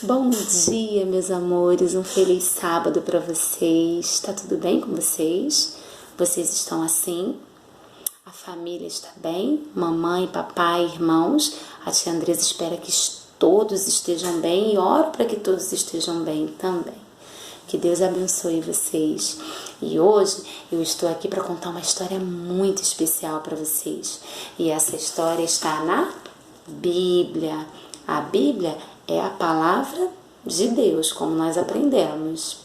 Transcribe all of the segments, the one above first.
Bom dia, meus amores, um feliz sábado para vocês. Tá tudo bem com vocês? Vocês estão assim? A família está bem? Mamãe, papai, irmãos? A tia Andresa espera que todos estejam bem e oro para que todos estejam bem também. Que Deus abençoe vocês. E hoje eu estou aqui para contar uma história muito especial para vocês. E essa história está na Bíblia. A Bíblia é a palavra de Deus, como nós aprendemos.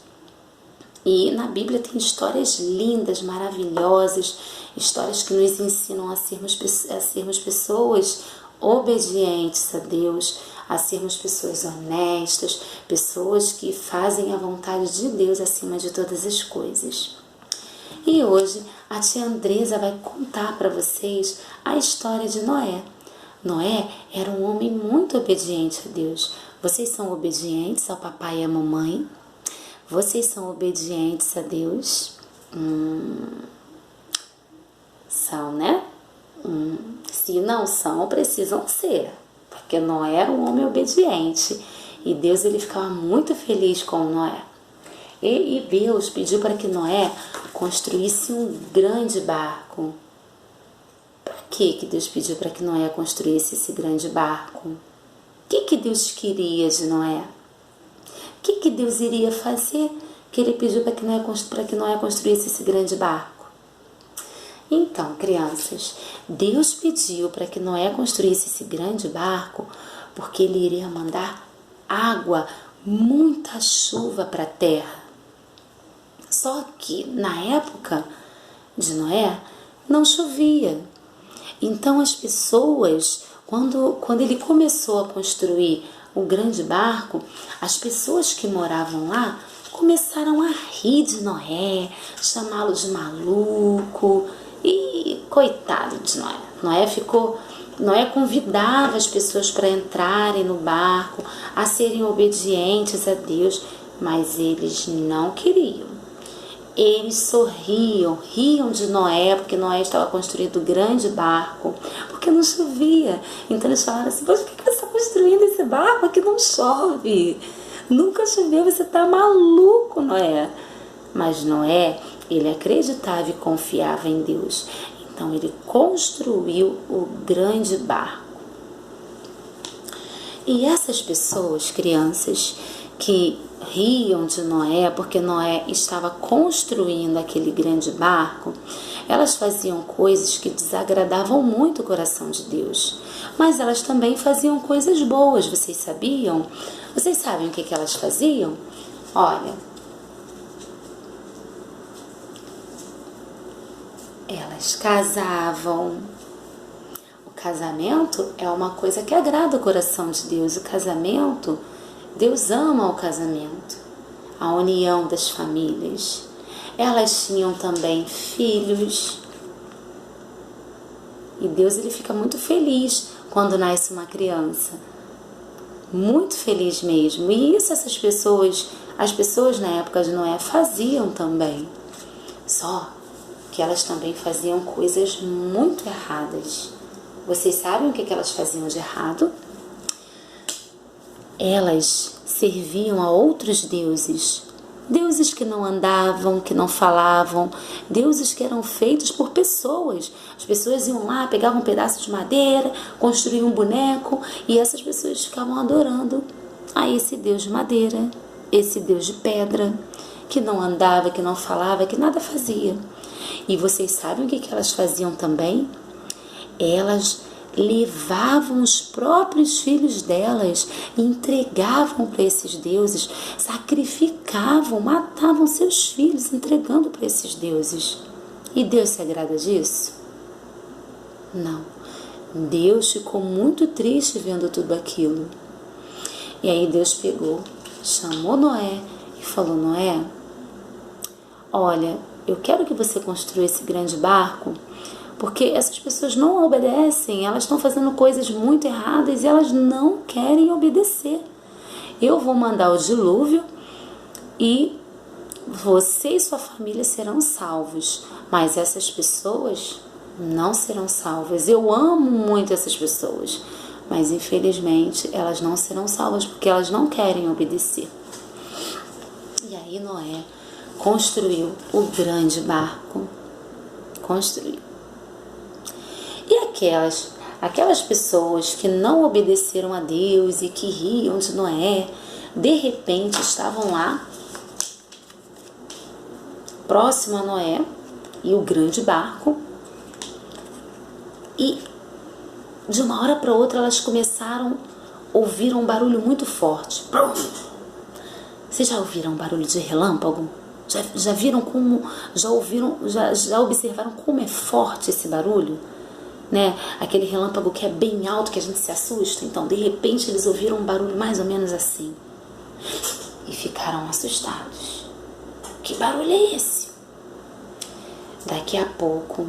E na Bíblia tem histórias lindas, maravilhosas, histórias que nos ensinam a sermos pessoas obedientes a Deus, a sermos pessoas honestas, pessoas que fazem a vontade de Deus acima de todas as coisas. E hoje a tia Andresa vai contar para vocês a história de Noé. Noé era um homem muito obediente a Deus. Vocês são obedientes ao papai e à mamãe? Vocês são obedientes a Deus? São, né? Se não são, precisam ser. Porque Noé era um homem obediente. E Deus ele ficava muito feliz com Noé. E Deus pediu para que Noé construísse um grande barco. Para que Deus pediu para que Noé construísse esse grande barco? O que Deus queria de Noé? O que Deus iria fazer que ele pediu para que Noé construísse esse grande barco? Então, crianças, Deus pediu para que Noé construísse esse grande barco porque ele iria mandar água, muita chuva para a terra. Só que na época de Noé não chovia. Então as pessoas, quando ele começou a construir o grande barco, as pessoas que moravam lá começaram a rir de Noé, chamá-lo de maluco e coitado de Noé. Noé convidava as pessoas para entrarem no barco, a serem obedientes a Deus, mas eles não queriam. Eles sorriam, riam de Noé, porque Noé estava construindo um grande barco, porque não chovia. Então eles falaram assim: por que você está construindo esse barco aqui não chove? Nunca choveu, você está maluco, Noé. Mas Noé, ele acreditava e confiava em Deus. Então ele construiu o grande barco. E essas pessoas, crianças, que riam de Noé porque Noé estava construindo aquele grande barco, elas faziam coisas que desagradavam muito o coração de Deus, mas elas também faziam coisas boas, vocês sabiam? Vocês sabem o que elas faziam? Olha, elas casavam. O casamento é uma coisa que agrada o coração de Deus. O casamento, Deus ama o casamento, a união das famílias. Elas tinham também filhos. E Deus ele fica muito feliz quando nasce uma criança. Muito feliz mesmo. E isso as pessoas na época de Noé faziam também. Só que elas também faziam coisas muito erradas. Vocês sabem o que elas faziam de errado? Elas serviam a outros deuses. Deuses que não andavam, que não falavam. Deuses que eram feitos por pessoas. As pessoas iam lá, pegavam um pedaço de madeira, construíam um boneco e essas pessoas ficavam adorando a esse Deus de madeira, esse Deus de pedra, que não andava, que não falava, que nada fazia. E vocês sabem o que elas faziam também? Elas levavam os próprios filhos delas e entregavam para esses deuses, sacrificavam, matavam seus filhos entregando para esses deuses. E Deus se agrada disso? Não. Deus ficou muito triste vendo tudo aquilo. E aí Deus pegou, chamou Noé e falou: Noé, olha, eu quero que você construa esse grande barco, porque essas pessoas não obedecem, elas estão fazendo coisas muito erradas e elas não querem obedecer. Eu vou mandar o dilúvio e você e sua família serão salvos, mas essas pessoas não serão salvas. Eu amo muito essas pessoas, mas infelizmente elas não serão salvas porque elas não querem obedecer. E aí Noé construiu o grande barco. Construiu. E aquelas pessoas que não obedeceram a Deus e que riam de Noé, de repente estavam lá, próximo a Noé e o grande barco, e de uma hora para outra elas começaram a ouvir um barulho muito forte. Vocês já ouviram um barulho de relâmpago? Já viram como, já observaram como é forte esse barulho? Né? Aquele relâmpago que é bem alto, que a gente se assusta. Então, de repente, eles ouviram um barulho mais ou menos assim e ficaram assustados. Que barulho é esse? Daqui a pouco,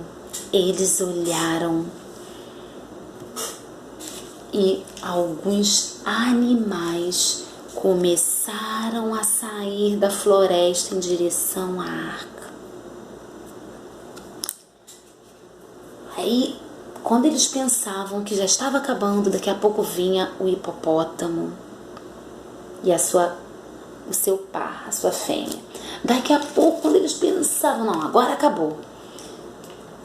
eles olharam e alguns animais começaram a sair da floresta em direção à arca. Aí, quando eles pensavam que já estava acabando, daqui a pouco vinha o hipopótamo e o seu par, a sua fêmea. Daqui a pouco, quando eles pensavam, não, agora acabou.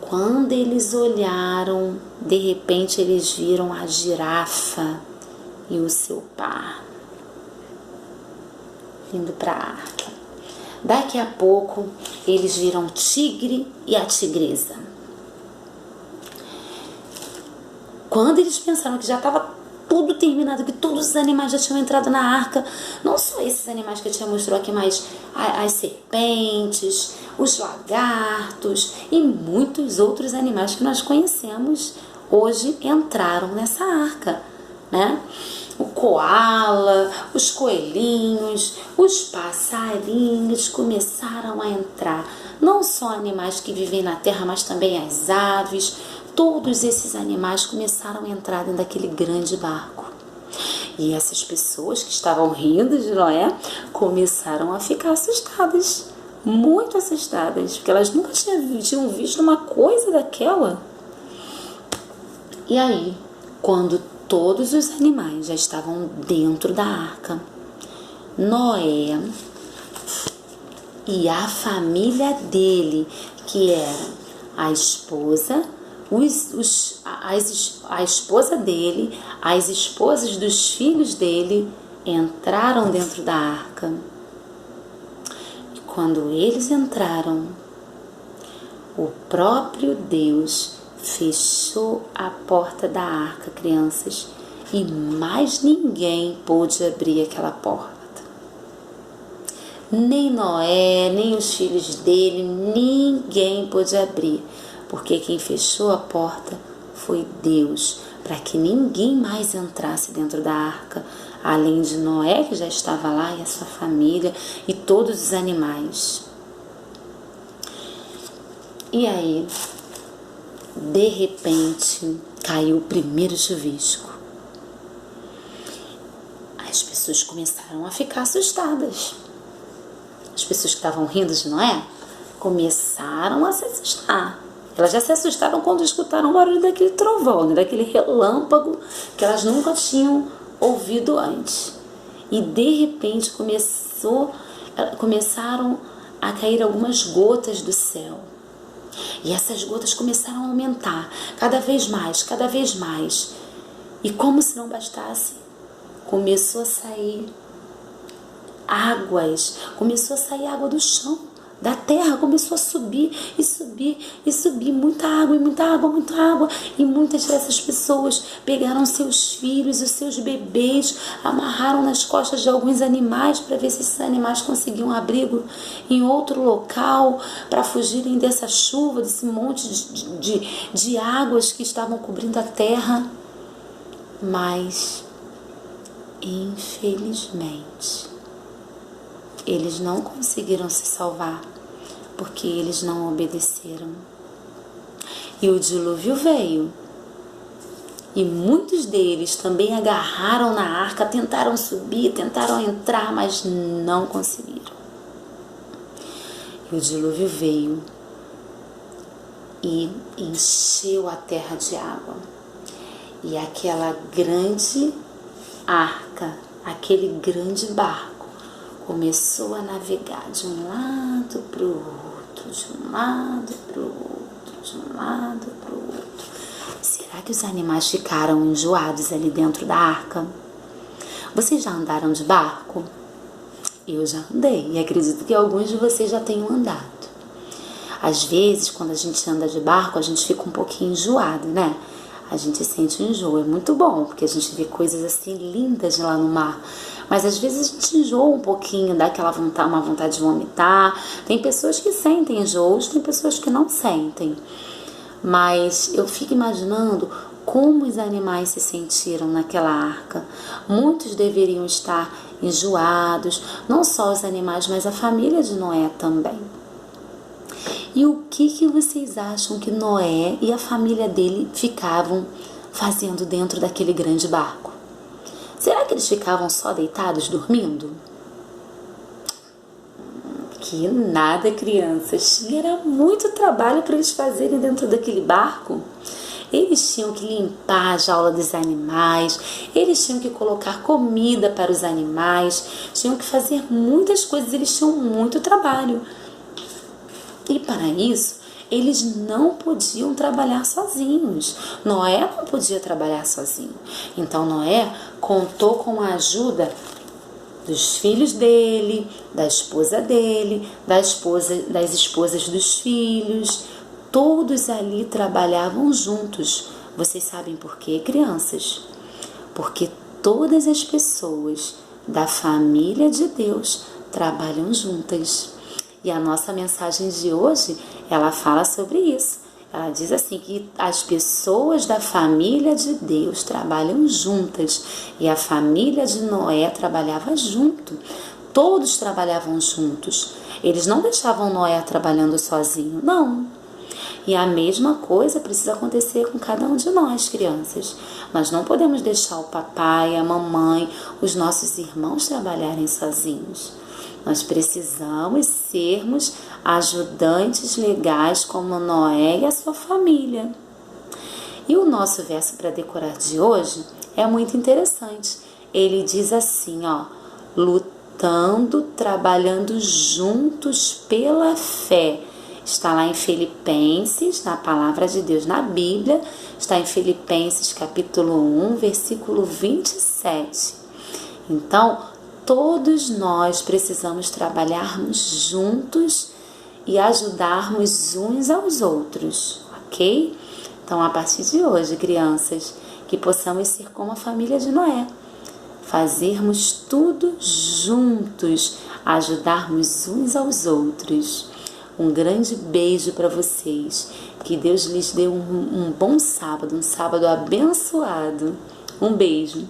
Quando eles olharam, de repente eles viram a girafa e o seu par indo para a arca. Daqui a pouco eles viram o tigre e a tigresa. Quando eles pensaram que já estava tudo terminado, que todos os animais já tinham entrado na arca, não só esses animais que eu tinha mostrado aqui, mas as serpentes, os lagartos e muitos outros animais que nós conhecemos hoje entraram nessa arca, né? O coala, os coelhinhos, os passarinhos começaram a entrar. Não só animais que vivem na terra, mas também as aves. Todos esses animais começaram a entrar dentro daquele grande barco. E essas pessoas que estavam rindo de Noé começaram a ficar assustadas, muito assustadas, porque elas nunca tinham visto uma coisa daquela. E aí, quando todos os animais já estavam dentro da arca, Noé e a família dele, que era a esposa, a esposa dele, as esposas dos filhos dele, entraram dentro da arca. E quando eles entraram, o próprio Deus fechou a porta da arca, crianças, e mais ninguém pôde abrir aquela porta. Nem Noé, nem os filhos dele, ninguém pôde abrir, porque quem fechou a porta foi Deus, para que ninguém mais entrasse dentro da arca, além de Noé, que já estava lá, e a sua família, e todos os animais. E aí, de repente, caiu o primeiro chuvisco. As pessoas começaram a ficar assustadas. As pessoas que estavam rindo de Noé começaram a se assustar. Elas já se assustaram quando escutaram o barulho daquele trovão, né? Daquele relâmpago que elas nunca tinham ouvido antes. E de repente começaram a cair algumas gotas do céu. E essas gotas começaram a aumentar cada vez mais, cada vez mais. E como se não bastasse, começou a sair começou a sair água do chão, da terra, começou a subir e subir e subir, muita água, e muita água, muita água. E muitas dessas pessoas pegaram seus filhos, os seus bebês, amarraram nas costas de alguns animais para ver se esses animais conseguiam abrigo em outro local, para fugirem dessa chuva, desse monte de águas que estavam cobrindo a terra. Mas, infelizmente, eles não conseguiram se salvar, porque eles não obedeceram. E o dilúvio veio. E muitos deles também agarraram na arca, tentaram subir, tentaram entrar, mas não conseguiram. E o dilúvio veio e encheu a terra de água. E aquela grande arca, aquele grande barco, começou a navegar de um lado para o outro, de um lado para o outro, de um lado para o outro. Será que os animais ficaram enjoados ali dentro da arca? Vocês já andaram de barco? Eu já andei e acredito que alguns de vocês já tenham andado. Às vezes, quando a gente anda de barco, a gente fica um pouquinho enjoado, né? A gente sente um enjoo, é muito bom, porque a gente vê coisas assim lindas lá no mar. Mas às vezes a gente enjoa um pouquinho, dá aquela vontade, uma vontade de vomitar. Tem pessoas que sentem enjoos, tem pessoas que não sentem. Mas eu fico imaginando como os animais se sentiram naquela arca. Muitos deveriam estar enjoados, não só os animais, mas a família de Noé também. E o que vocês acham que Noé e a família dele ficavam fazendo dentro daquele grande barco? Será que eles ficavam só deitados dormindo? Que nada, crianças. Era muito trabalho para eles fazerem dentro daquele barco. Eles tinham que limpar a jaula dos animais, eles tinham que colocar comida para os animais, tinham que fazer muitas coisas, eles tinham muito trabalho. E para isso, eles não podiam trabalhar sozinhos. Noé não podia trabalhar sozinho. Então Noé contou com a ajuda dos filhos dele, da esposa dele, das esposas dos filhos. Todos ali trabalhavam juntos. Vocês sabem por quê, crianças? Porque todas as pessoas da família de Deus trabalham juntas. E a nossa mensagem de hoje, ela fala sobre isso. Ela diz assim que as pessoas da família de Deus trabalham juntas. E a família de Noé trabalhava junto. Todos trabalhavam juntos. Eles não deixavam Noé trabalhando sozinho, não. E a mesma coisa precisa acontecer com cada um de nós, crianças. Nós não podemos deixar o papai, a mamãe, os nossos irmãos trabalharem sozinhos. Nós precisamos sermos ajudantes legais como Noé e a sua família. E o nosso verso para decorar de hoje é muito interessante. Ele diz assim, lutando, trabalhando juntos pela fé. Está lá em Filipenses, na palavra de Deus, na Bíblia, está em Filipenses capítulo 1, versículo 27. Então, todos nós precisamos trabalharmos juntos e ajudarmos uns aos outros, ok? Então, a partir de hoje, crianças, que possamos ser como a família de Noé, fazermos tudo juntos, ajudarmos uns aos outros. Um grande beijo para vocês. Que Deus lhes dê um bom sábado, um sábado abençoado. Um beijo.